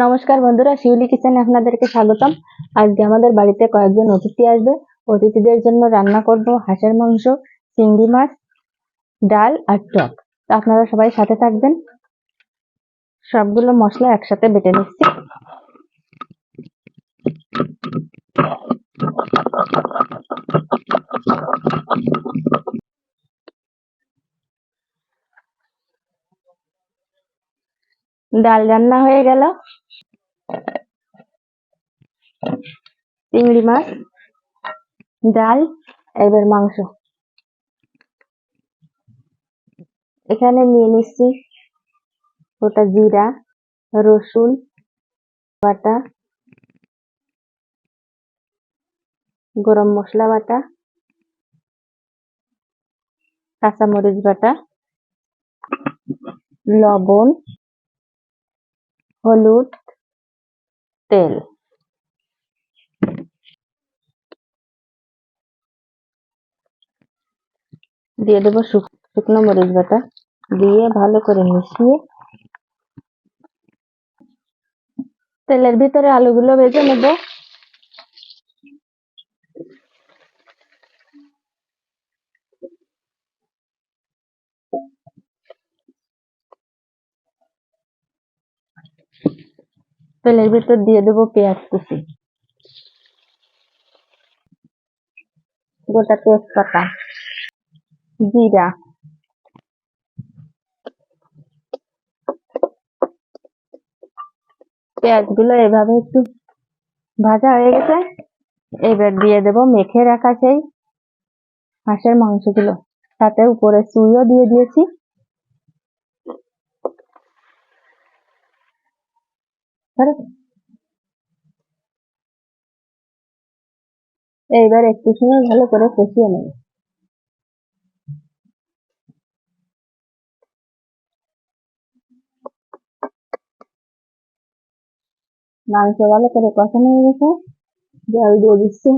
নমস্কার বন্ধুরা, শিউলি কিচেনে আপনাদেরকে স্বাগতম। আজকে আমাদের বাড়িতে কয়েকজন অতিথি আসবে। অতিথিদের জন্য রান্না করব হাঁসের মাংস, চিংড়ি মাছ, ডাল আর টক। তো আপনারা সবাই সাথে থাকবেন। সবগুলো মশলা একসাথে বেটে নিচ্ছি। ডাল রান্না হয়ে গেল। চিংড়ি মাছ, ডাল, এবার মাংস। এখানে নিয়ে নিচ্ছি গোটা জিরা, রসুন বাটা, গরম মশলা বাটা, কাঁচামরিচ বাটা, লবণ, হলুদ, তেল। দিয়ে দেবো শুকনো মরিচ বাটা, দিয়ে ভালো করে মিশিয়ে তেলের ভিতরে আলুগুলো ভেজে নেব। তেলের ভিতর দিয়ে দেবো পেঁয়াজ কুচি, গোটা তেজপাতা, জিরা, পেঁয়াজগুলো এভাবে একটু ভাজা হয়ে গেছে। এবার দিয়ে দেবো মেখে রাখা সেই হাঁসের মাংসগুলো, সাথে উপরে চুইও দিয়ে দিয়েছি। এইবার একটু সময় ভালো করে কষিয়ে নেব। মাংস ভালো করে কষানো হয়ে গেছে, জল দিয়ে দিচ্ছি।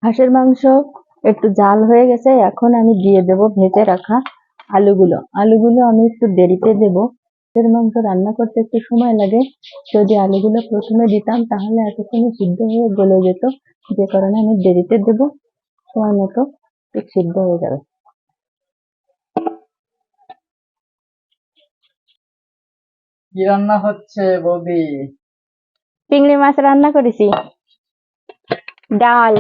হাঁসের মাংস একটু জাল হয়ে গেছে, এখন আমি দিয়ে দেব ভেজে রাখা আলুগুলো। আলুগুলো আমি একটু দেরিতে দেব। হাঁসের মাংস রান্না করতে একটু সময় লাগে। যদি আলুগুলো প্রথমে দিতাম তাহলে এতক্ষণে সিদ্ধ হয়ে গলে যেত, যে কারণে আমি দেরিতে দেব। সময় মতো ঠিক সিদ্ধ হয়ে যাবে। কি রান্না হচ্ছে বৌদি? চিংড়ি মাছ রান্না করেছি, ডাল,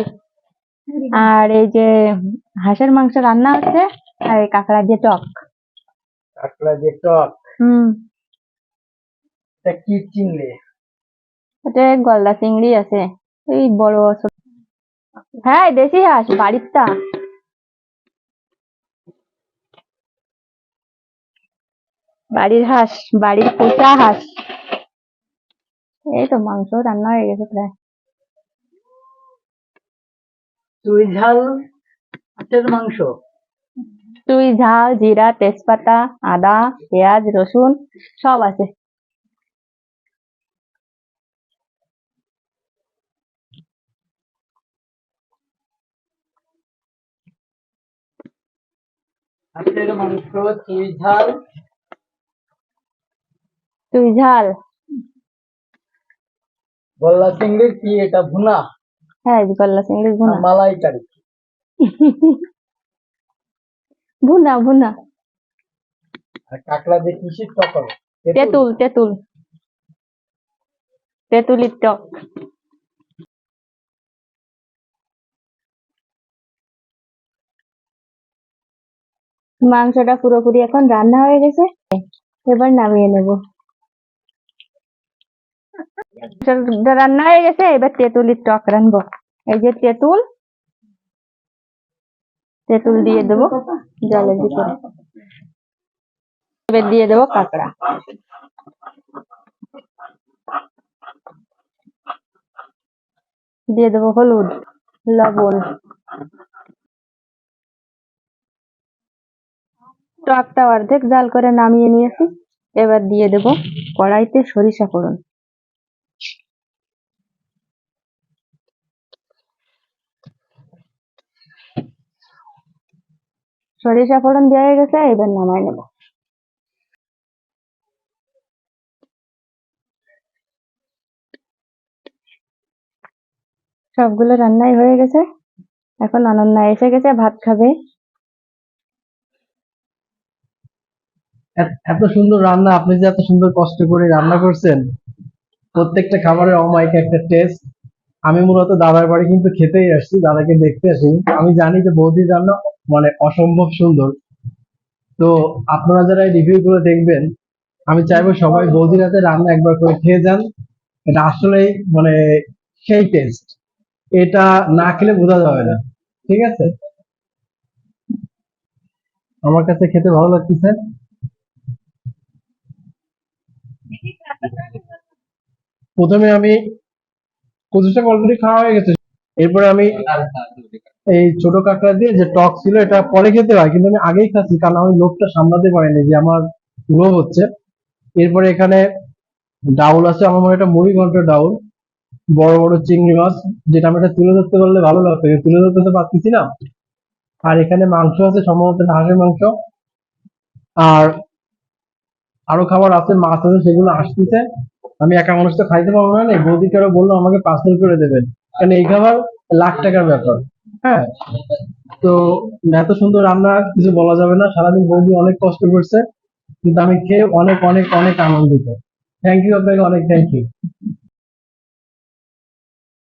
আর এই যে হাঁসের মাংস রান্না হচ্ছে, আর এই কাঁকড়া দিয়ে টক। কাঁকড়া দিয়ে টক? এটা কি চিংড়ি? এটা গলদা চিংড়ি আছে, এই বড় ছোট। হ্যাঁ, দেশি হাঁস, বাড়িরটা। বাড়ির হাঁস, বাড়ির পোষা হাঁস। এই তো মাংস রান্না হয়ে গেছে প্রায়। চুই ঝাল হাঁসের মাংস? চুই ঝাল, জিরা, তেজপাতা, আদা, পেঁয়াজ, রসুন সব আছে। হাঁসের মাংস, চুই ঝাল। চুই ঝাল। গলদা চিংড়ির কি এটা ভুনা? হ্যাঁ, গলদা চিংড়ির ভুনা। মালাইকারি? ভুনা ভুনা। আর কাঁকড়া দিয়ে কিসের টক হবে? তেঁতুল তেঁতুল, তেঁতুলির টক। মাংসটা পুরোপুরি এখন রান্না হয়ে গেছে, এবার নামিয়ে নেব। রান্না হয়ে গেছে, এবার তেঁতুলির টক রানবো। এই যে তেঁতুল, তেঁতুল দিয়ে দেবো জলের ভিতরে। এবার দিয়ে দেবো কাঁকড়া, দিয়ে দেবো হলুদ, লবণ। টকটা অর্ধেক জাল করে নামিয়ে নিয়েছি। এবার দিয়ে দেবো কড়াইতে সরিষা ফোড়ন। সরিষা ফোড়ন দেওয়া হয়ে গেছে, এবার নামাই নেব। সবগুলো রান্নাই হয়ে গেছে, এখন অনন্যা এসে গেছে, ভাত খাবে। এত সুন্দর রান্না, আপনি যে এত সুন্দর কষ্ট করে রান্না করছেন, প্রত্যেকটা খাবারের অমায়িক একটা টেস্ট। আমি মূলত দাদার বাড়ি কিন্তু খেতেই আসছি, দাদাকে দেখতে আসি। আমি জানি যে বৌদির রান্না মানে অসম্ভব সুন্দর। তো আপনারা যারা এই রিভিউ গুলো দেখবেন, আমি চাইবো সবাই বৌদির হাতে রান্না একবার করে খেয়ে যান। এটা আসলেই মানে সেই টেস্ট, এটা না খেলে বোঝা যাবে না। ঠিক আছে, আমার কাছে খেতে ভালো লাগতেছে। প্রথমে আমি কচু শাক অলরেডি খাওয়া হয়ে গেছে, এরপরে আমি এই ছোট কাঁকড়া দিয়ে যে টক ছিল এটা পরে খেতে হয়, কিন্তু আমি আগেই খাচ্ছি কারণ আমি লোভটা সামলাতে পারিনি যে আমার লোভ হচ্ছে। এরপরে এখানে ডাউল আছে, আমার মনে হয় এটা মুড়ি ঘন্ট ডাউল, বড় বড় চিংড়ি মাছ, যেটা আমি এটা তুলে ধরতে পারলে ভালো লাগতো, কিন্তু তুলে ধরতে তো পারতেছি না। আর এখানে মাংস আছে, সম্ভবত এটা হাঁসের মাংস। আর আরো খাবার আছে, মাছ আছে, সেগুলো আসতেছে। আমি একা মানুষ তো খাইতে পারবো না, বৌদিকে আরো বললো আমাকে পার্সেল করে দেবেন, কারণ এই খাবার লাখ টাকার ব্যাপার। হ্যাঁ, তো এত সুন্দর রান্না কিছু বলা যাবে না, সারাদিন বৌদি অনেক কষ্ট করছে, কিন্তু আমি খেয়ে অনেক অনেক অনেক আনন্দিত। থ্যাংক ইউ আপনাকে, অনেক থ্যাংক ইউ।